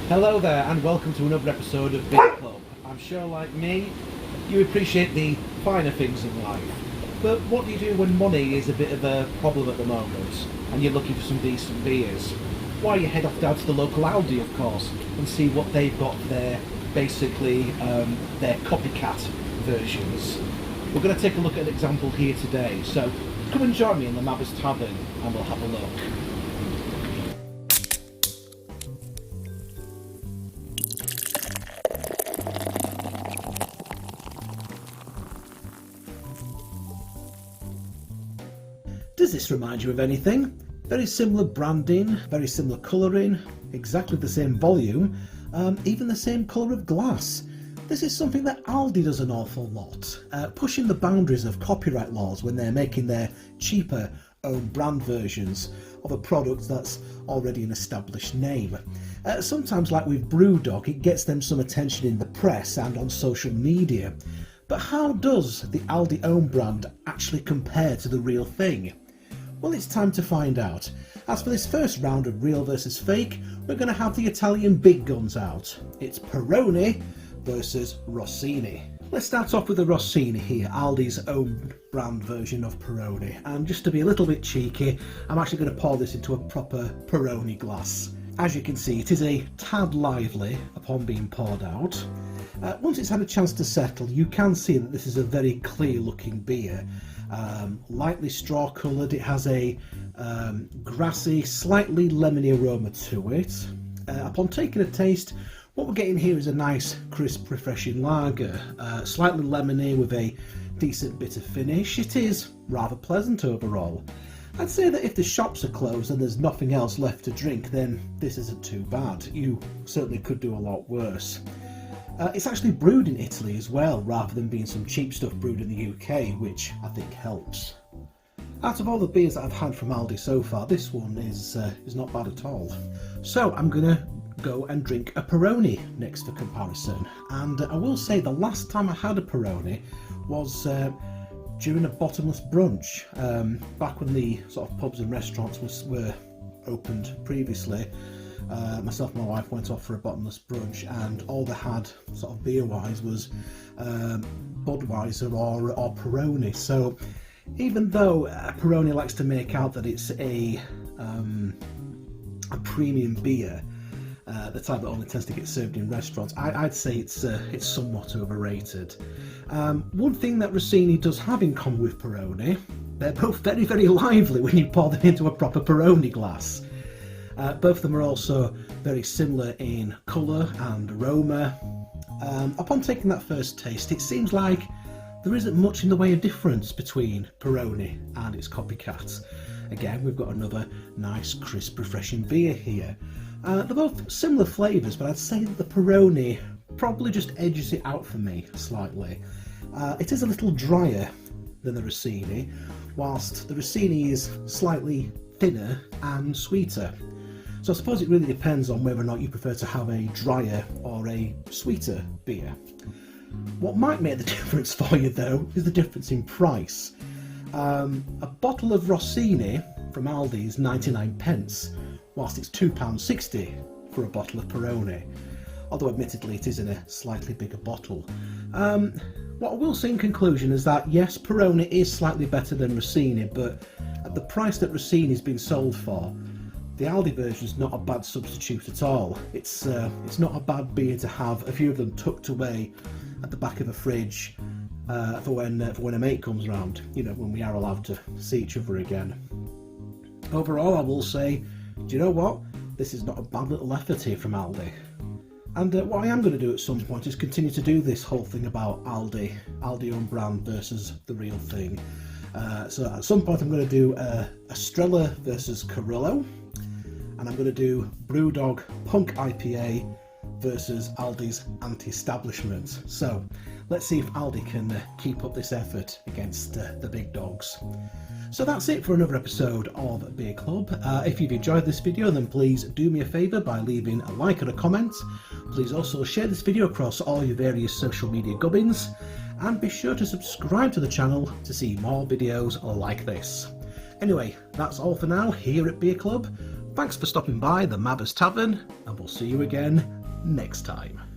Hello there and welcome to another episode of Beer Club. I'm sure like me, you appreciate the finer things in life. But what do you do when money is a bit of a problem at the moment and you're looking for some decent beers? Why, you head off down to the local Aldi, of course, and see what they've got for their, basically, their copycat versions. We're going to take a look at an example here today, so come and join me in the Mavis Tavern and we'll have a look. Does this remind you of anything? Very similar branding, very similar colouring, exactly the same volume, even the same colour of glass. This is something that Aldi does an awful lot, pushing the boundaries of copyright laws when they're making their cheaper own brand versions of a product that's already an established name. Sometimes, like with Brewdog, it gets them some attention in the press and on social media. But how does the Aldi own brand actually compare to the real thing? Well, it's time to find out. As for this first round of real versus fake, we're going to have the Italian big guns out. It's Peroni versus Rossini. Let's start off with the Rossini here, Aldi's own brand version of Peroni. And just to be a little bit cheeky, I'm actually going to pour this into a proper Peroni glass. As you can see, it is a tad lively upon being poured out. Once it's had a chance to settle, you can see that this is a very clear looking beer. Lightly straw coloured, it has a grassy, slightly lemony aroma to it. Upon taking a taste, what we're getting here is a nice, crisp, refreshing lager. Slightly lemony with a decent bitter finish. It is rather pleasant overall. I'd say that if the shops are closed and there's nothing else left to drink, then this isn't too bad. You certainly could do a lot worse. It's actually brewed in Italy as well, rather than being some cheap stuff brewed in the UK, which I think helps. Out of all the beers that I've had from Aldi so far, this one is not bad at all. So I'm going to go and drink a Peroni next for comparison. And I will say the last time I had a Peroni was during a bottomless brunch, back when the sort of pubs and restaurants were opened previously. Myself and my wife went off for a bottomless brunch, and all they had sort of beer wise was Budweiser or Peroni. So even though Peroni likes to make out that it's a premium beer, the type that only tends to get served in restaurants, I'd say it's somewhat overrated. One thing that Rossini does have in common with Peroni, they're both very, very lively when you pour them into a proper Peroni glass. Both of them are also very similar in colour and aroma. Upon taking that first taste, it seems like there isn't much in the way of difference between Peroni and its copycat. Again, we've got another nice, crisp, refreshing beer here. They're both similar flavours, but I'd say that the Peroni probably just edges it out for me slightly. It is a little drier than the Rossini, whilst the Rossini is slightly thinner and sweeter. So I suppose it really depends on whether or not you prefer to have a drier or a sweeter beer. What might make the difference for you though is the difference in price. A bottle of Rossini from Aldi is 99p, whilst it's £2.60 for a bottle of Peroni. Although admittedly it is in a slightly bigger bottle. What I will say in conclusion is that yes, Peroni is slightly better than Rossini, but at the price that Rossini's been sold for, the Aldi version is not a bad substitute at all. It's not a bad beer to have a few of them tucked away at the back of a fridge for when a mate comes round, you know, when we are allowed to see each other again. Overall, I will say, do you know what? This is not a bad little effort here from Aldi. And what I am going to do at some point is continue to do this whole thing about Aldi own brand versus the real thing. So at some point I'm going to do Estrella versus Carrillo, and I'm going to do Brewdog Punk IPA versus Aldi's Anti-Establishment. So let's see if Aldi can keep up this effort against the big dogs. So that's it for another episode of Beer Club. If you've enjoyed this video, then please do me a favour by leaving a like and a comment. Please also share this video across all your various social media gubbins, and be sure to subscribe to the channel to see more videos like this. Anyway, that's all for now here at Beer Club. Thanks for stopping by the Mabbers Tavern, and we'll see you again next time.